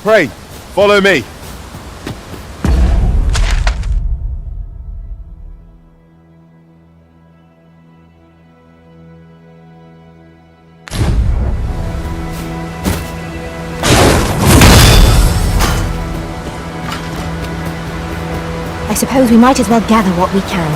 Pray, follow me. I suppose we might as well gather what we can.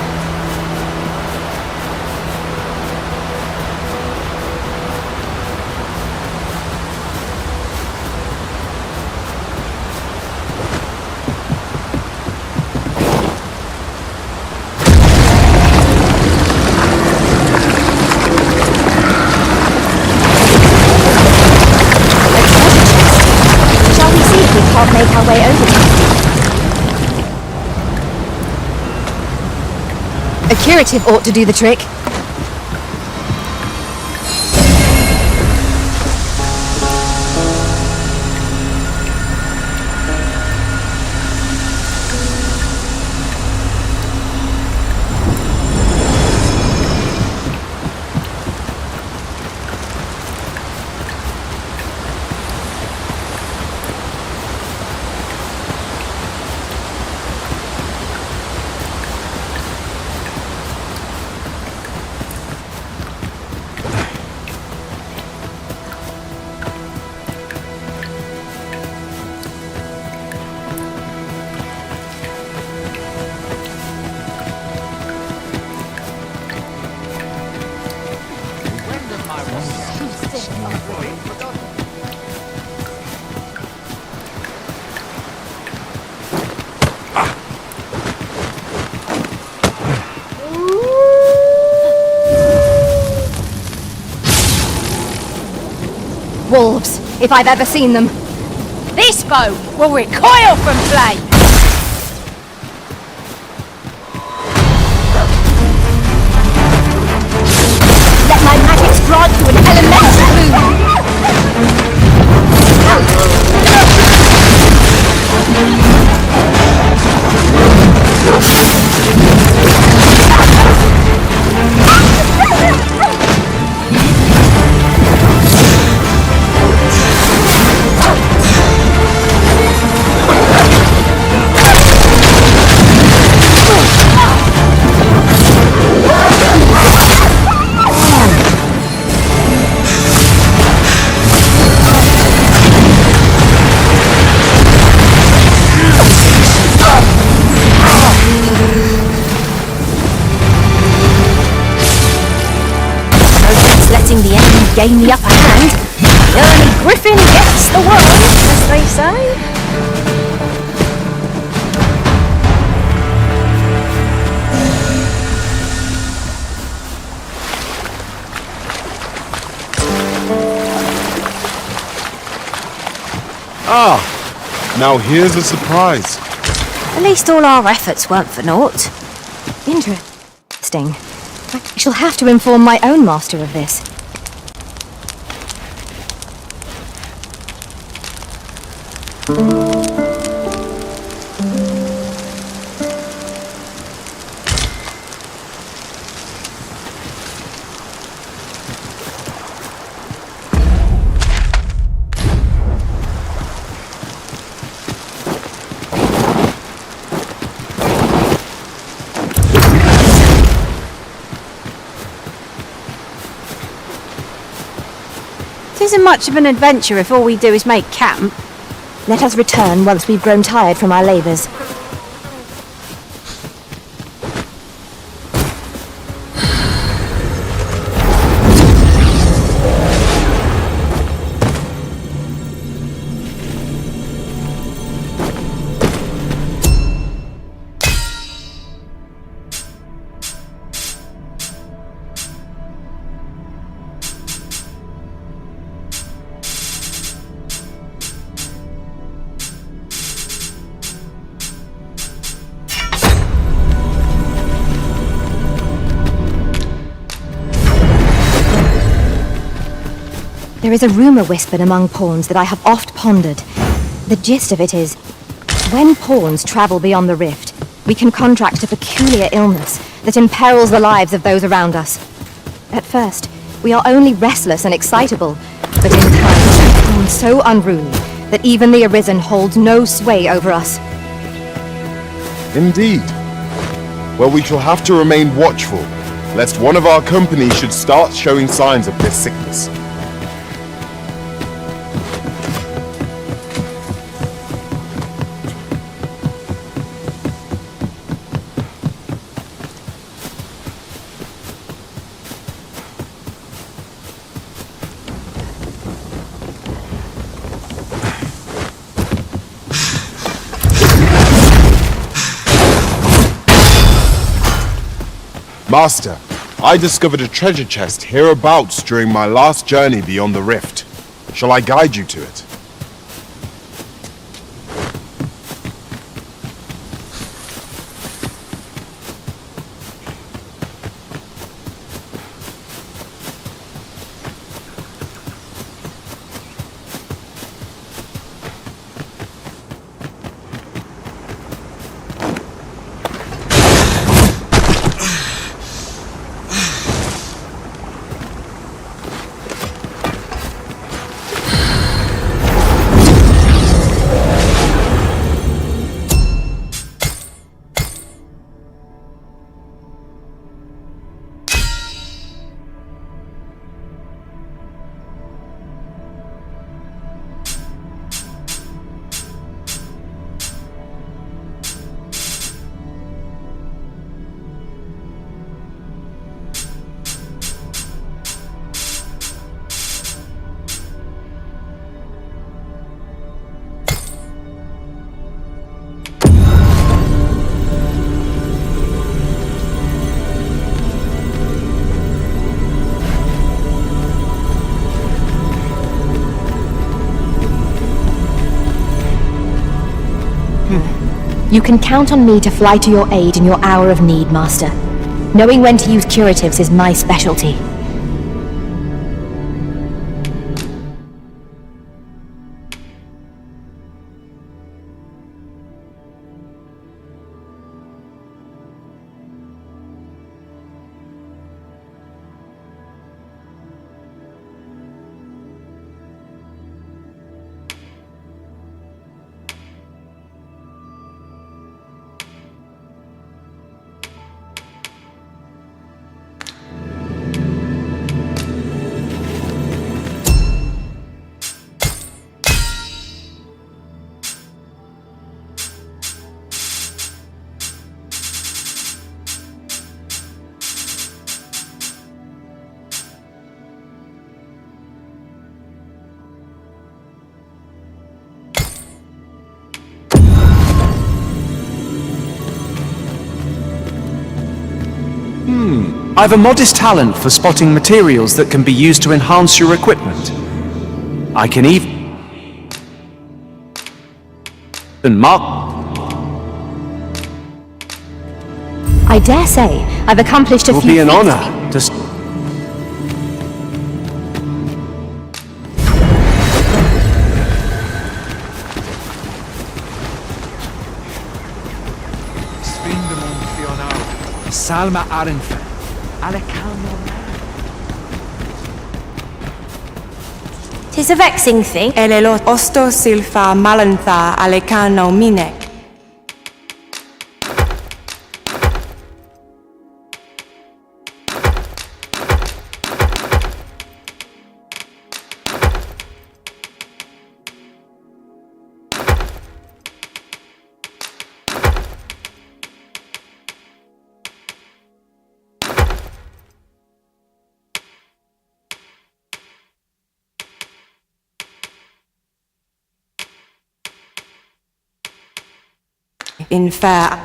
Shall we see if we can't make our way over to it? A curative ought to do the trick. Wolves, if I've ever seen them. This boat will recoil from flame! Let my magic grant you an elemental boon! Letting the enemy gain the upper hand. The early griffin gets the worm, as they say. Ah, now here's a surprise. At least all our efforts weren't for naught. Interesting. I shall have to inform my own master of this. It isn't much of an adventure if all we do is make camp. Let us return once we've grown tired from our labours. There is a rumour whispered among pawns that I have oft pondered. The gist of it is, when pawns travel beyond the rift, we can contract a peculiar illness that imperils the lives of those around us. At first, we are only restless and excitable, but in time, we become so unruly that even the Arisen holds no sway over us. Indeed. Well, we shall have to remain watchful, lest one of our company should start showing signs of this sickness. Master, I discovered a treasure chest hereabouts during my last journey beyond the rift. Shall I guide you to it? You can count on me to fly to your aid in your hour of need, Master. Knowing when to use curatives is my specialty. I've a modest talent for spotting materials that can be used to enhance your equipment. I can even mark. I dare say I've accomplished a It will few be an feats. honor to. Salma Arenfe, Alekano. 'Tis a vexing thing. Elelot osto silfa malantha alekano minek. In fair.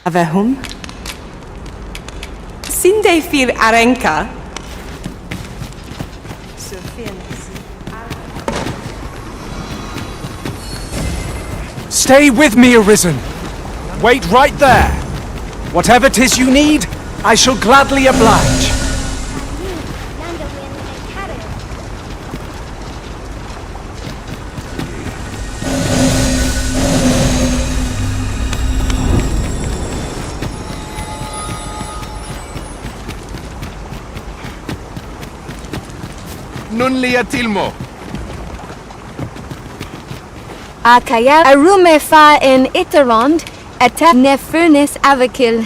Avehum? Sinde fir arenka. Stay with me, Arisen. Wait right there. Whatever 'tis you need, I shall gladly oblige. nun liatilmo. Akaya arume fa in iterond, eta ne furnis avakil.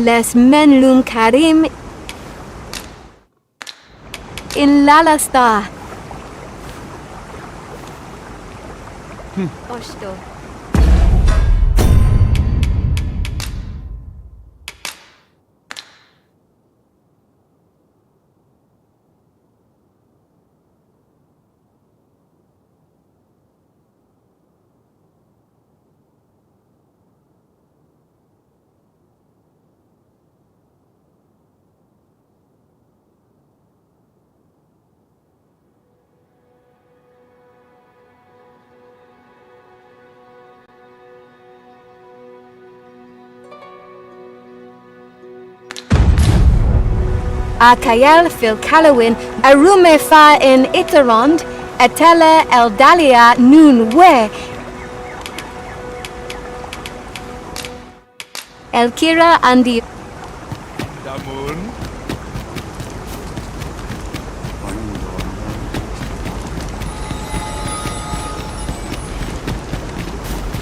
Les menlum karim in lalasta. Oshto. Akayel fil Kalawin, arume fa in iterond, etele eldalia nun we. Elkira andi. Damun.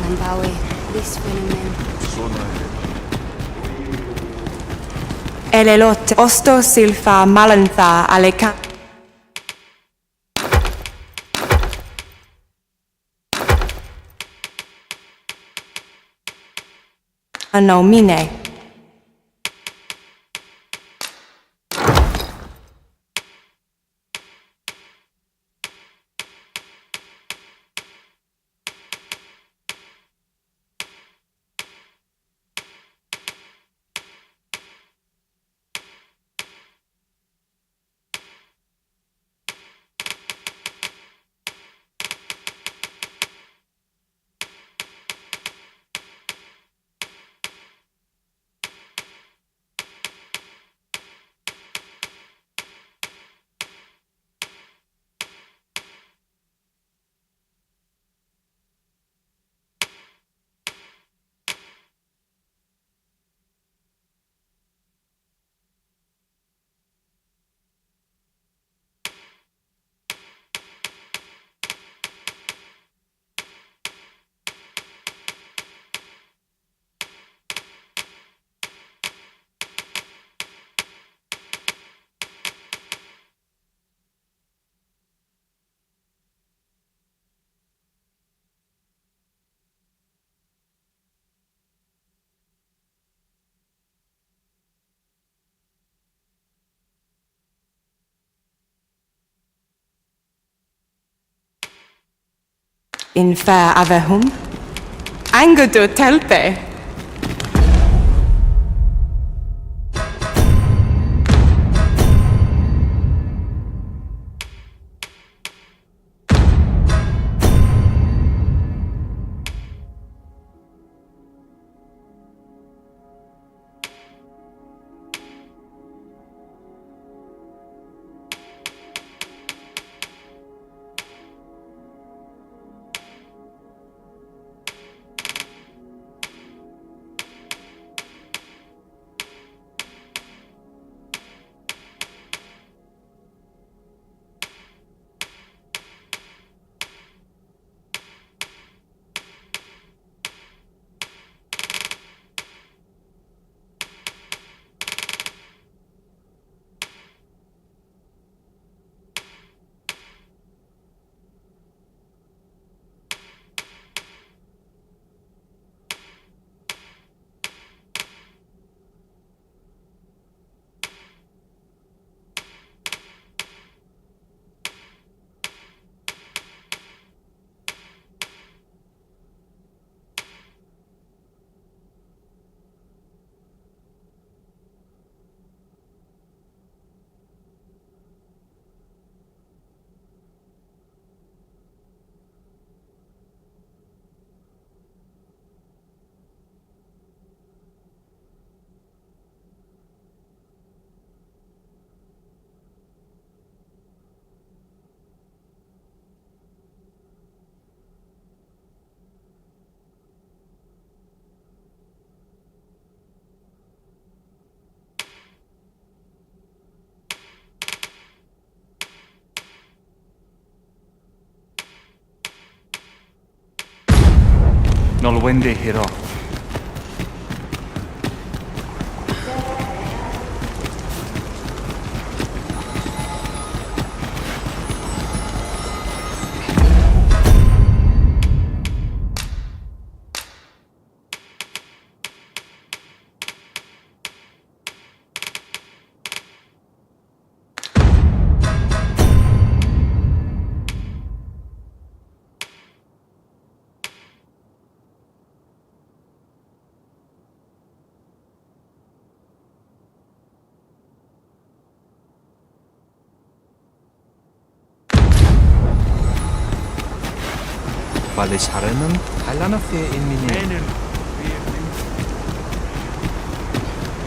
Nambawi, this phenomenon. Elelot osto silfa malantha alekan. Anomine. In fair avehum? Angudu telpe. Nolwende hiro. Vale sarenem halana fe in mine.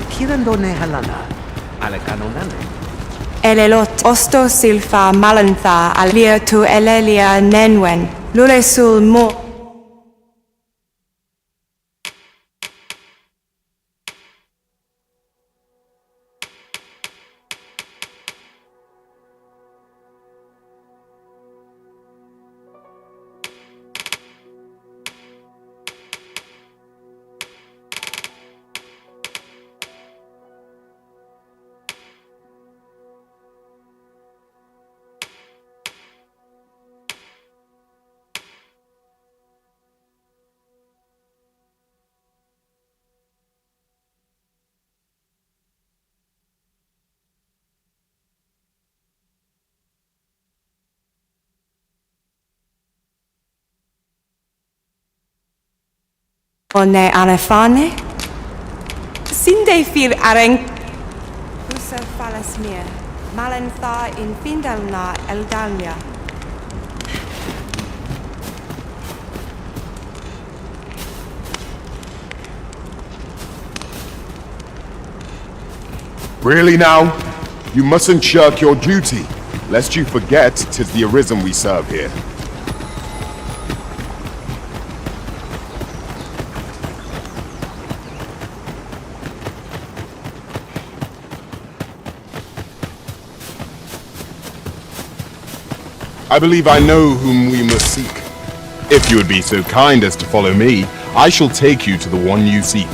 Kirandone halana. Alakanonane. Elelot osto silfa malantha alia tu elelia nenwen. Lulesul mo. One anefane? Sinde fil areng. Usa falasmir. Malantha in Findalna Eldalia. Really now? You mustn't shirk your duty, lest you forget 'tis the Arisen we serve here. I believe I know whom we must seek. If you would be so kind as to follow me, I shall take you to the one you seek.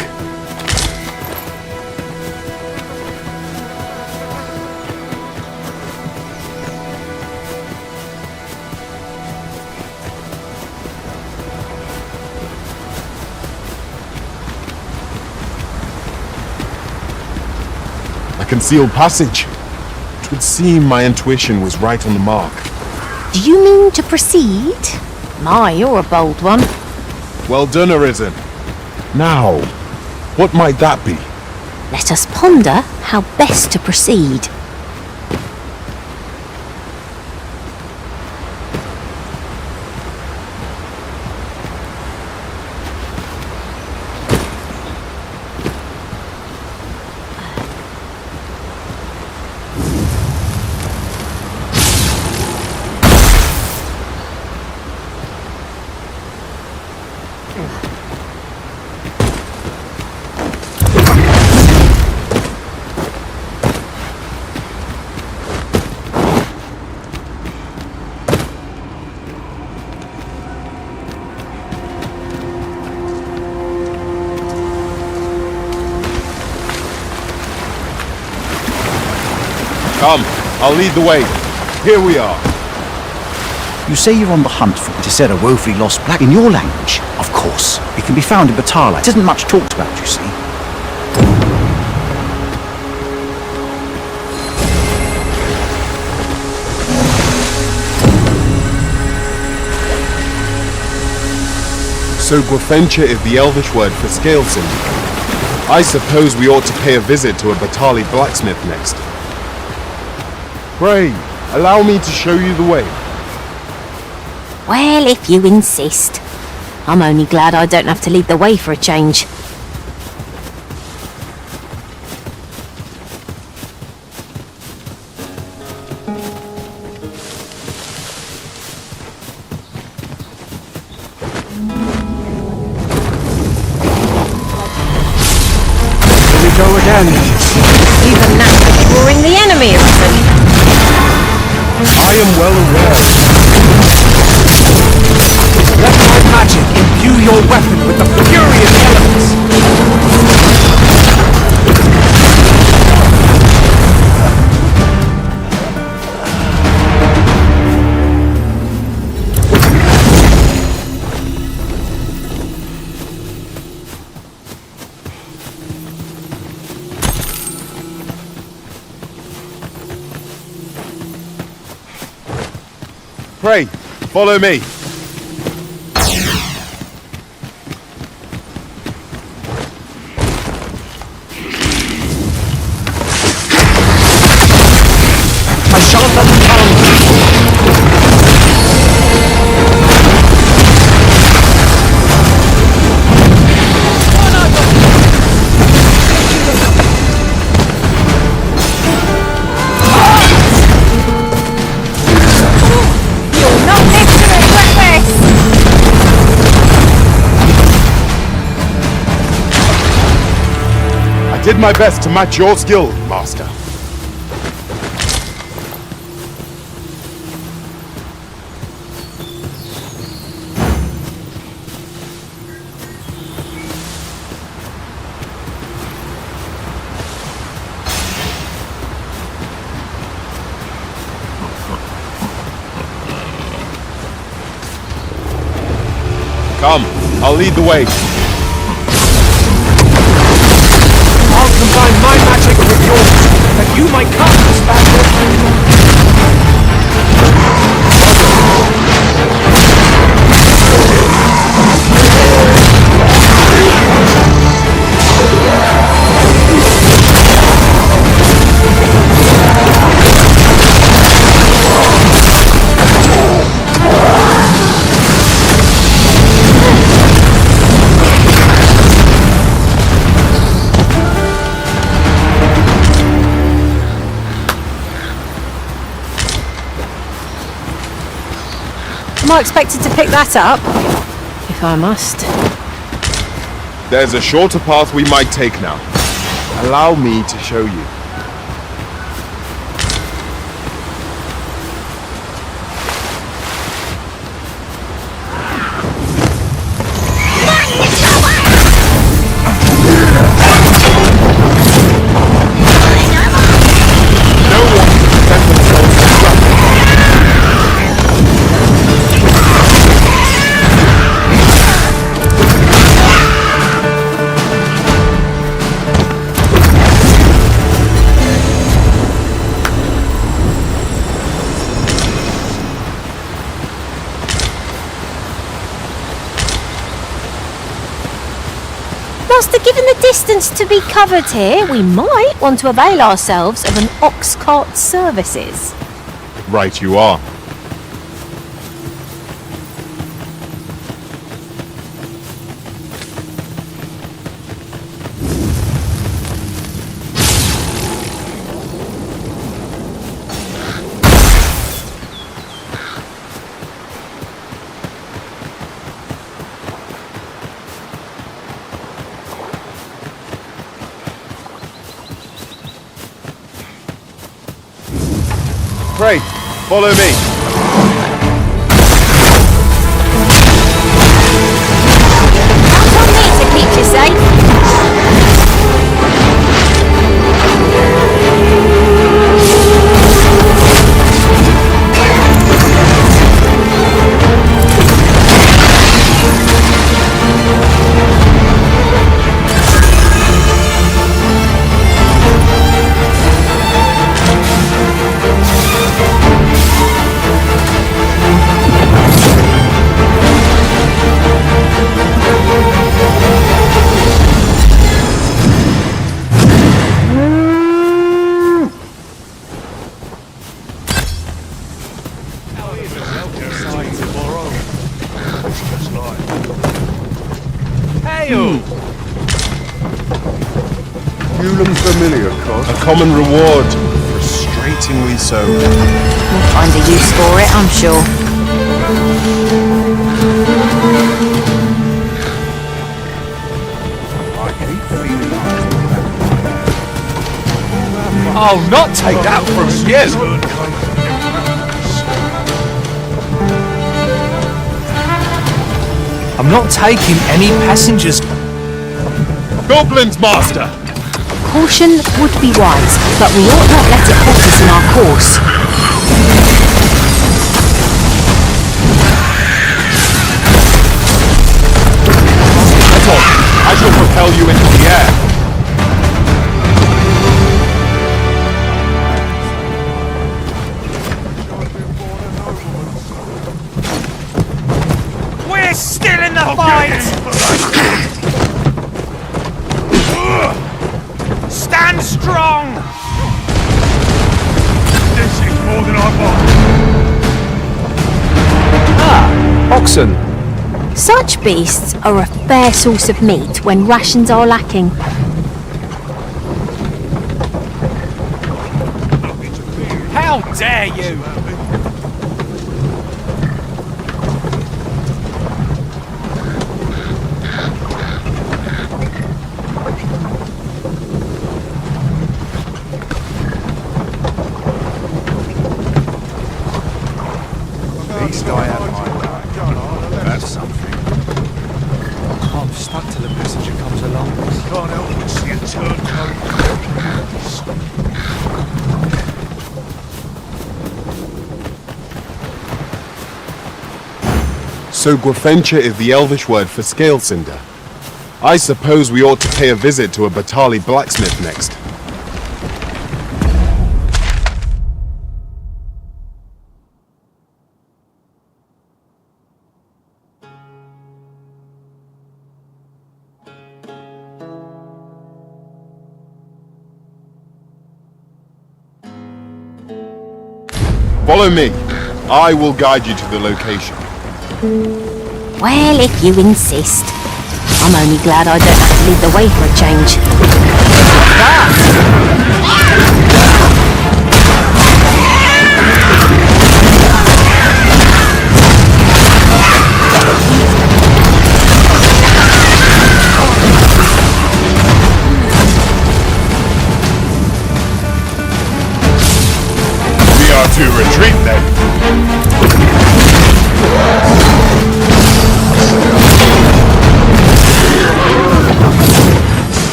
A concealed passage. It would seem my intuition was right on the mark. Do you mean to proceed? My, you're a bold one. Well done, Arisen. Now, what might that be? Let us ponder how best to proceed. Come, I'll lead the way. Here we are. You say you're on the hunt for what is said a woefully lost black in your language. Of course. It can be found in Batala. It isn't much talked about, you see. So Gwafencha is the Elvish word for scale cylinder. I suppose we ought to pay a visit to a Batali blacksmith next. Pray, allow me to show you the way. Well, if you insist. I'm only glad I don't have to lead the way for a change. Here we go again. Even that drawing the enemy, Arisen. I am well aware. Let my magic imbue your weapon with the furious elements! Pray, follow me. I shan't let them challenge me! You'll not live to regret this! I did my best to match your skill, Master. Come, I'll lead the way. I'll combine my magic with yours, that you might come this battle. Am I expected to pick that up? If I must. There's a shorter path we might take now. Allow me to show you. No one can defend themselves from traffic. Master, given the distance to be covered here, we might want to avail ourselves of an ox cart services. Right you are. Pray, follow me. Count on me to keep you safe. Fulum familiar, Cos. A common reward. Frustratingly so. We'll find a use for it, I'm sure. I'll not take that from you! I'm not taking any passengers. Goblins, Master! Caution would be wise, but we ought not let it halt us in our course. I shall propel you into the air. We're still in the fight! Stand strong! This is more than I want. Oxen. Such beasts are a fair source of meat when rations are lacking. How dare you! Beast I have my back. That's something. I'm stuck till a passenger comes along. Can't help but see a turncoat. So Gwafencha is the Elvish word for scale cinder. I suppose we ought to pay a visit to a Batali blacksmith next. Follow me. I will guide you to the location. Well, if you insist. I'm only glad I don't have to lead the way for a change. We are to retreat then.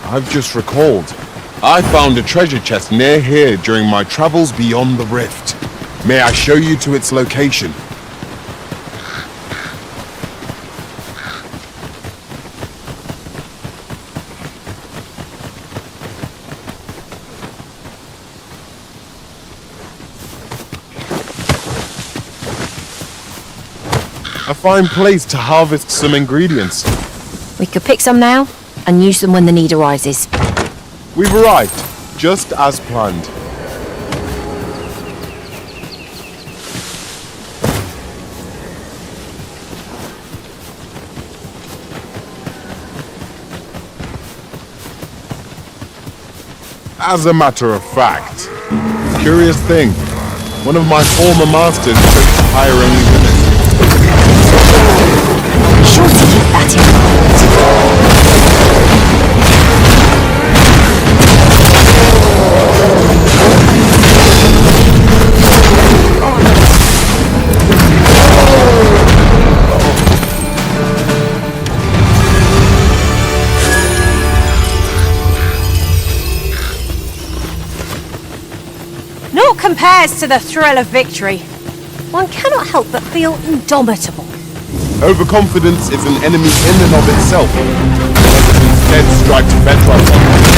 I've just recalled. I found a treasure chest near here during my travels beyond the rift. May I show you to its location? A fine place to harvest some ingredients. We could pick some now and use them when the need arises. We've arrived, just as planned. As a matter of fact, curious thing, one of my former masters chose to hire only women. Sure to keep that in Naught compares to the thrill of victory. One cannot help but feel indomitable. Overconfidence is an enemy in and of itself. Let us instead strive to better ourselves.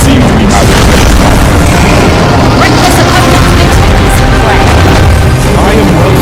Seems we have Reckless opponent's victory is rare. I am well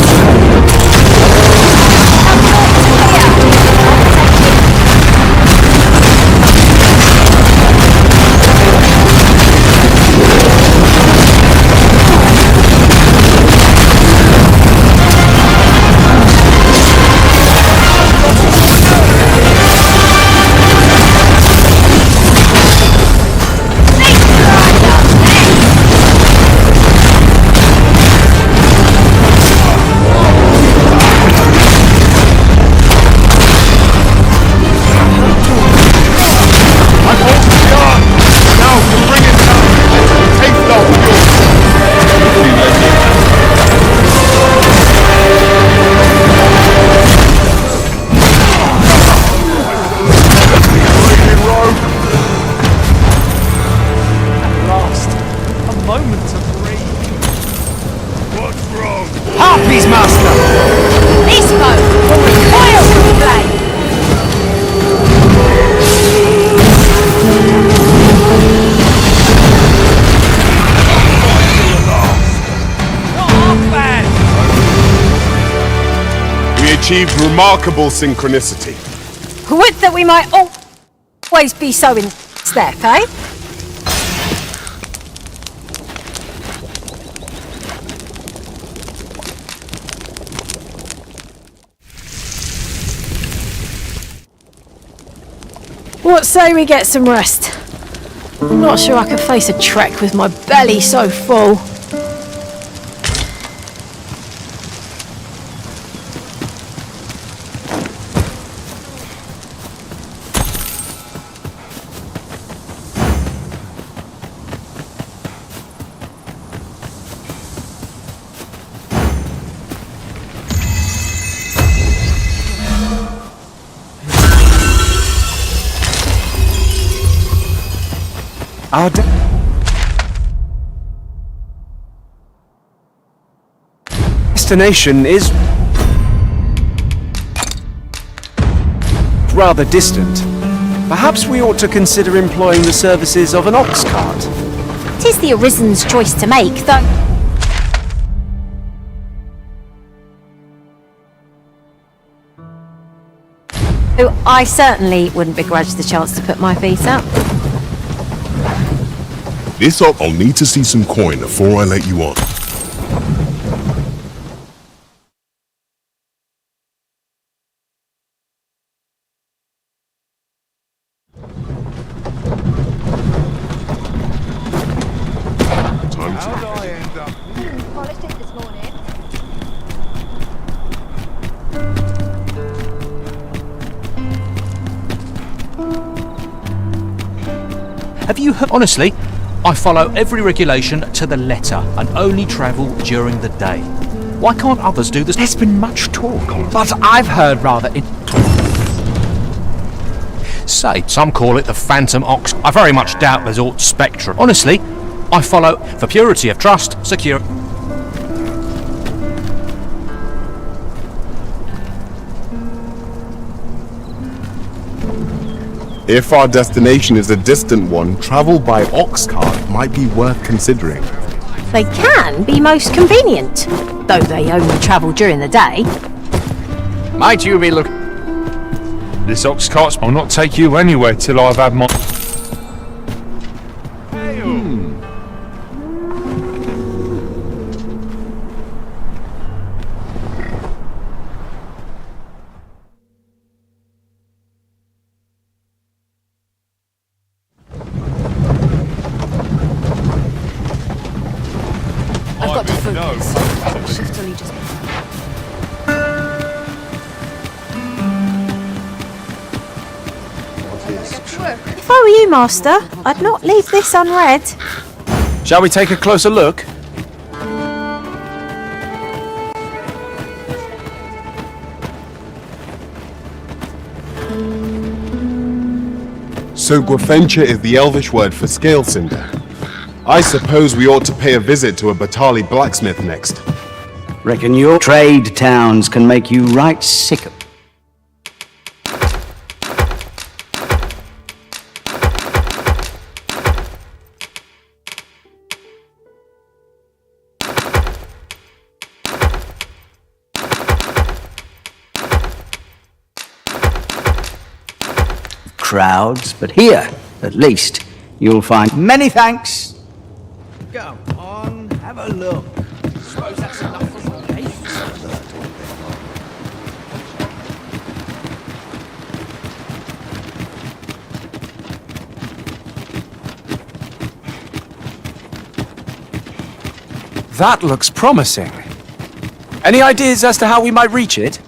achieved remarkable synchronicity. Would that we might always be so in step, eh? What say we get some rest? I'm not sure I could face a trek with my belly so full. Our destination is rather distant. Perhaps we ought to consider employing the services of an ox cart. It is the Arisen's choice to make, though. I certainly wouldn't begrudge the chance to put my feet up. This up, I'll need to see some coin before I let you on. Time How'd I end up? Polished it this morning. Have you heard? Honestly, I follow every regulation to the letter and only travel during the day. Why can't others do this? There's been much talk on But I've heard rather Say, some call it the Phantom Ox. I very much doubt there's aught spectrum. Honestly, I follow for purity of trust, secure. If our destination is a distant one, travel by ox cart might be worth considering. They can be most convenient, though they only travel during the day. Might you be looking? This ox cart's will not take you anywhere till I've had my... I've got to No. focus. Shift only just... If I were you, Master, I'd not leave this unread. Shall we take a closer look? So Gwafencha is the Elvish word for scale cinder. I suppose we ought to pay a visit to a Batali blacksmith next. Reckon your trade towns can make you right sick of... crowds, but here, at least, you'll find many thanks. Go on, have a look. Suppose that's enough for my That looks promising. Any ideas as to how we might reach it?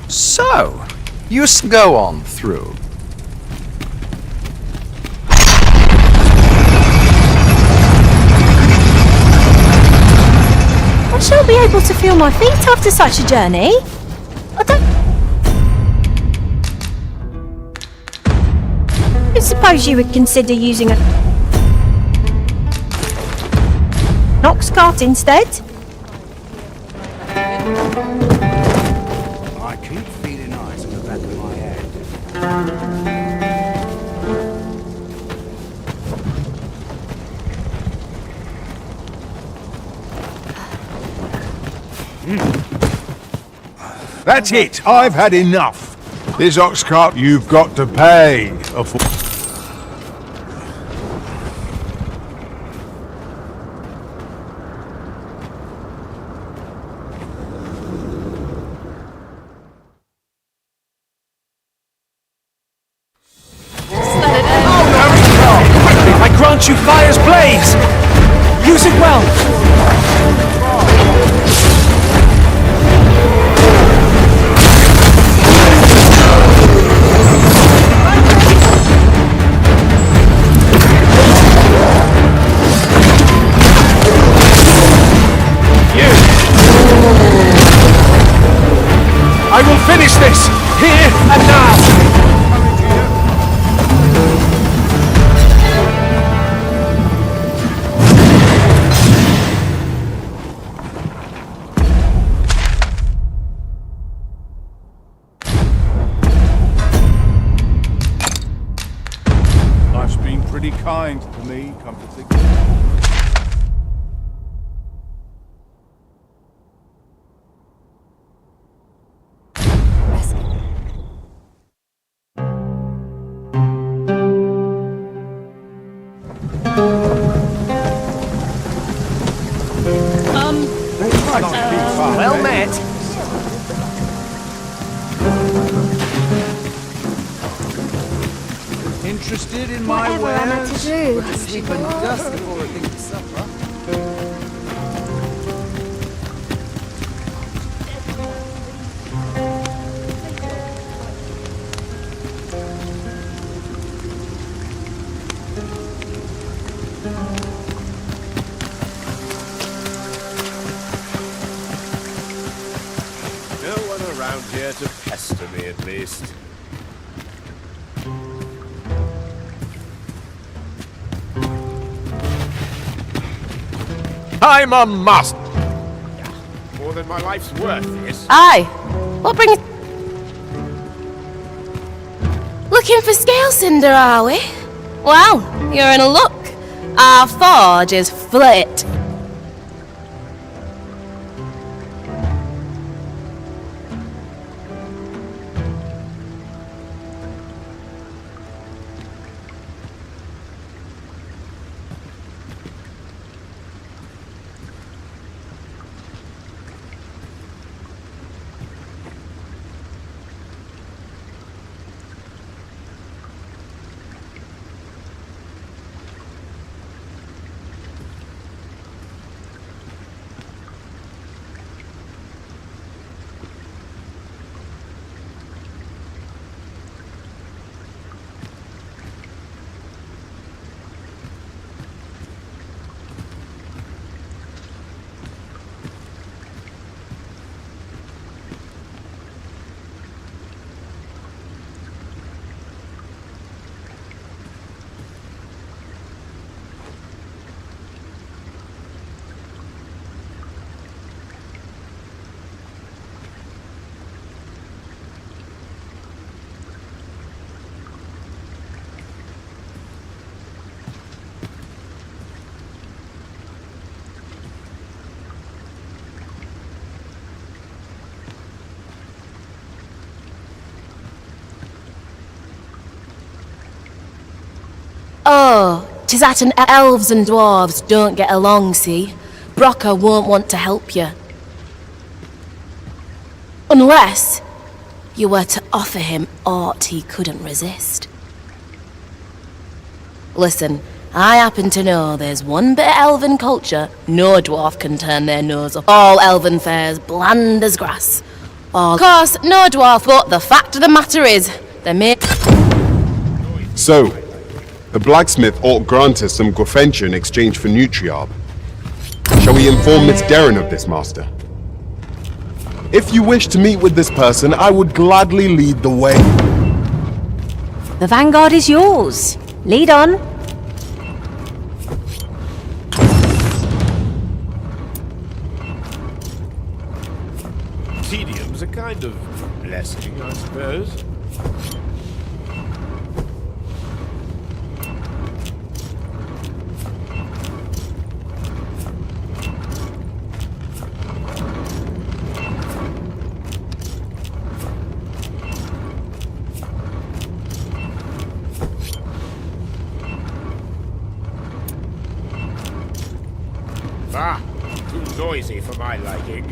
So, you go on through. I shall be able to feel my feet after such a journey. I don't suppose you would consider using an ox cart instead. I keep feeling eyes in the back of my head. That's it. I've had enough. This ox cart you've got to pay. I grant you fire's blaze! Use it well! I will finish this, here and now! Life's been pretty kind to me, come to think. Well met. Interested in my Whatever am I to wares? do? Put to sleep and dust before I think of supper. No one around here to pester me, at least. I'm a master. More than my life's worth, yes. Aye. What brings... Looking for scale cinder, are we? Well, you're in luck. Our forge is flit. Oh, 'tis that an elves and dwarves don't get along, see? Brocker won't want to help you. Unless you were to offer him aught he couldn't resist. Listen, I happen to know there's one bit of elven culture no dwarf can turn their nose up. All elven fare's bland as grass. Of course, no dwarf, but the fact of the matter is, they make... So, the blacksmith ought grant us some Gwefentia in exchange for Nutriarb. Shall we inform Miss Derrin of this, Master? If you wish to meet with this person, I would gladly lead the way. The vanguard is yours. Lead on. Tedium's a kind of blessing, I suppose. Ah, too noisy for my liking.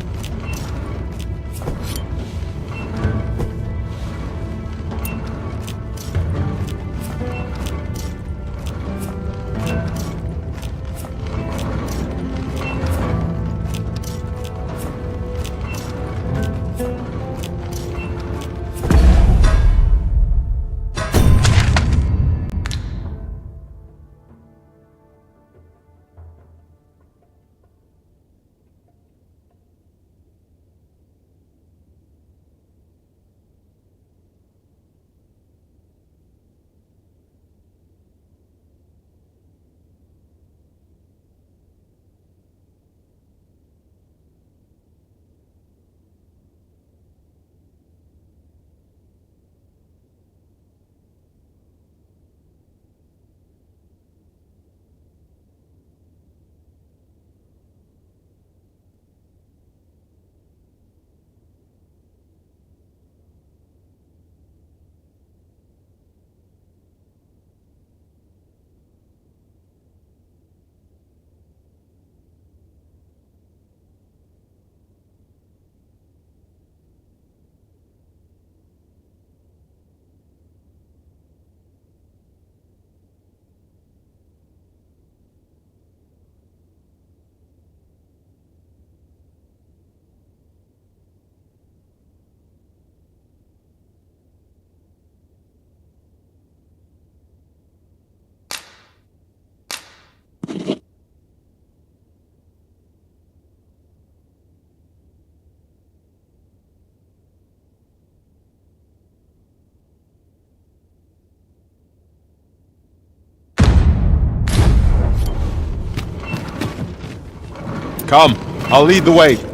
Come, I'll lead the way.